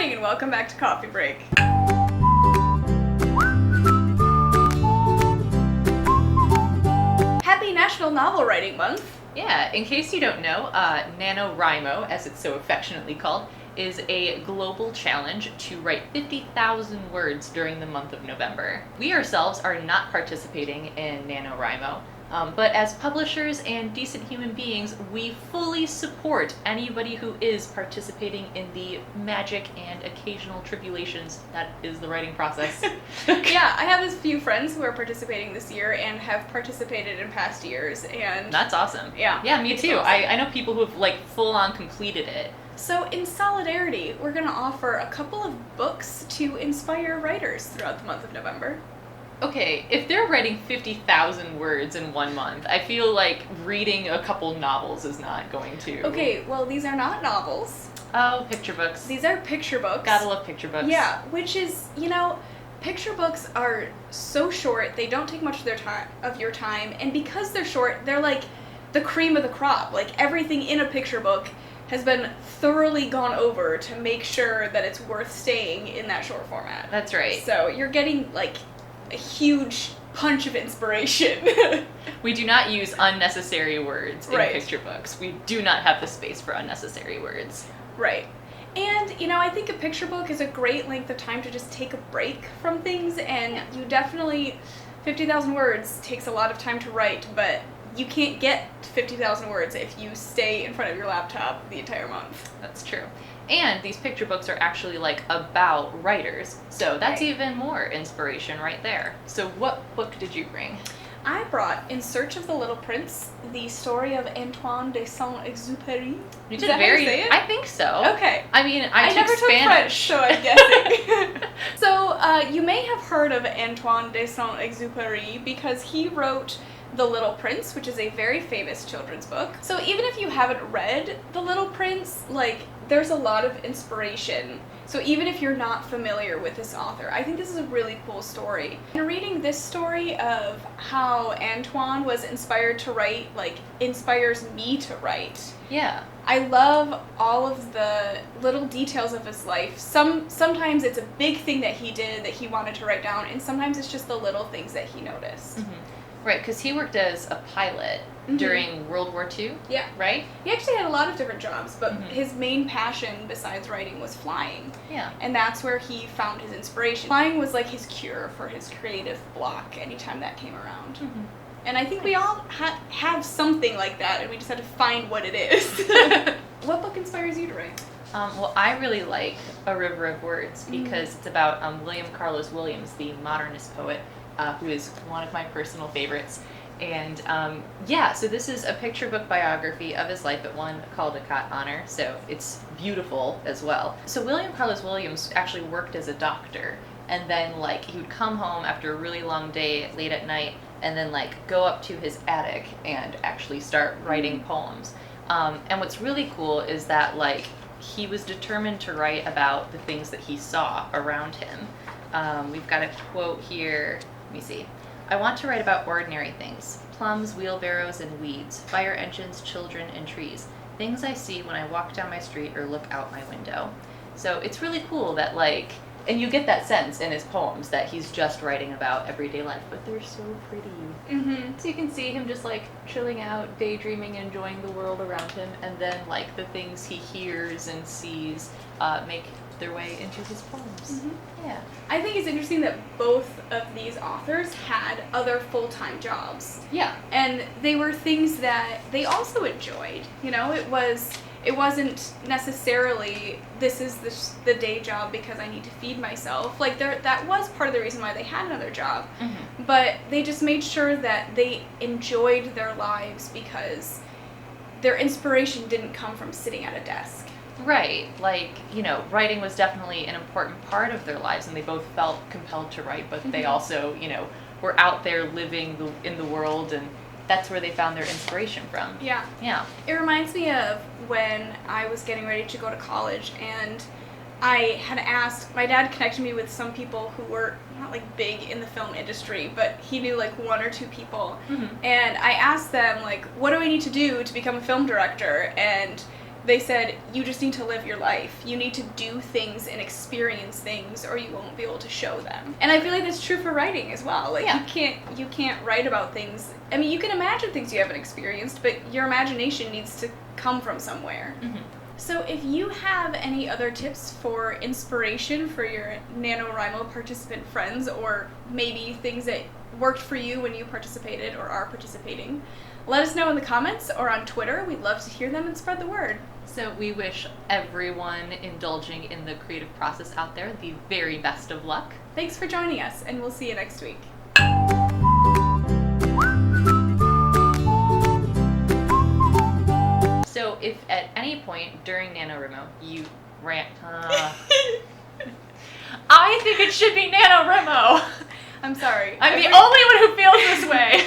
morning and welcome back to Coffee Break. Happy National Novel Writing Month. Yeah, in case you don't know, NaNoWriMo, as it's so affectionately called, is a global challenge to write 50,000 words during the month of November. We ourselves are not participating in NaNoWriMo, but as publishers and decent human beings, we fully support anybody who is participating in the magic and occasional tribulations that is the writing process. Yeah, I have a few friends who are participating this year and have participated in past years, and That's awesome. Yeah, me it's too. awesome. I know people who have full-on completed it. so in solidarity, we're going to offer a couple of books to inspire writers throughout the month of November. Okay, if they're writing 50,000 words in 1 month, I feel like reading a couple novels is not going to... Okay, well, these are not novels. Oh, picture books. These are picture books. Gotta love picture books. Yeah, which is, picture books are so short, they don't take much of your time, and because they're short, they're like the cream of the crop. Like, everything in a picture book has been thoroughly gone over to make sure that it's worth staying in that short format. That's right. So you're getting, like, a huge punch of inspiration. We do not use unnecessary words in Right. picture books. We do not have the space for unnecessary words. Right. And, I think a picture book is a great length of time to just take a break from things, and you definitely, 50,000 words takes a lot of time to write, but you can't get to 50,000 words if you stay in front of your laptop the entire month. That's true. And these picture books are actually about writers, so that's Right. even more inspiration right there. So what book did you bring? I brought In Search of the Little Prince, the story of Antoine de Saint-Exupéry. You Is did that how you very... say it? I think so. Okay. I mean, I took never took French, Spanish. so I'm guessing. So, you may have heard of Antoine de Saint-Exupéry because he wrote The Little Prince, which is a very famous children's book. So even if you haven't read The Little Prince, there's a lot of inspiration. So even if you're not familiar with this author, I think this is a really cool story. And reading this story of how Antoine was inspired to write, inspires me to write. Yeah. I love all of the little details of his life. Sometimes it's a big thing that he did that he wanted to write down, and sometimes it's just the little things that he noticed. Mm-hmm. Right, because he worked as a pilot during World War II. Yeah. Right? He actually had a lot of different jobs, but Mhm. his main passion besides writing was flying. Yeah. And that's where he found his inspiration. Flying was like his cure for his creative block anytime that came around. Mm-hmm. And I think we all have something like that, and we just have to find what it is. What book inspires you to write? Well, I really like A River of Words because it's about William Carlos Williams, the modernist poet, who is one of my personal favorites. And so this is a picture book biography of his life. It won a Caldecott honor, so it's beautiful as well. So William Carlos Williams actually worked as a doctor, and then he would come home after a really long day late at night, and then go up to his attic and actually start writing poems. And what's really cool is that he was determined to write about the things that he saw around him. We've got a quote here. Let me see. I want to write about ordinary things. Plums, wheelbarrows, and weeds. Fire engines, children, and trees. Things I see when I walk down my street or look out my window. So it's really cool that and you get that sense in his poems that he's just writing about everyday life, but they're so pretty. Mm-hmm. So you can see him just chilling out, daydreaming, enjoying the world around him, and then the things he hears and sees make their way into his poems. Mm-hmm. Yeah. I think it's interesting that both of these authors had other full-time jobs. Yeah. And they were things that they also enjoyed. It wasn't necessarily, this is the day job because I need to feed myself. That was part of the reason why they had another job. Mm-hmm. But they just made sure that they enjoyed their lives because their inspiration didn't come from sitting at a desk. Right. Writing was definitely an important part of their lives, and they both felt compelled to write, but they also, were out there living in the world, and that's where they found their inspiration from. Yeah. Yeah. It reminds me of when I was getting ready to go to college, and I had asked, my dad connected me with some people who were not big in the film industry, but he knew one or two people. Mm-hmm. And I asked them what do I need to do to become a film director? And they said, you just need to live your life. You need to do things and experience things, or you won't be able to show them. And I feel like that's true for writing as well. Like, Yeah. you can't write about things. I mean, you can imagine things you haven't experienced, but your imagination needs to come from somewhere. Mm-hmm. So if you have any other tips for inspiration for your NaNoWriMo participant friends, or maybe things that worked for you when you participated or are participating, let us know in the comments or on Twitter. We'd love to hear them and spread the word. So we wish everyone indulging in the creative process out there the very best of luck. Thanks for joining us, and we'll see you next week. So if at any point during NaNoWriMo you rant, I think it should be NaNoWriMo. I'm sorry. I'm the only one who feels this way.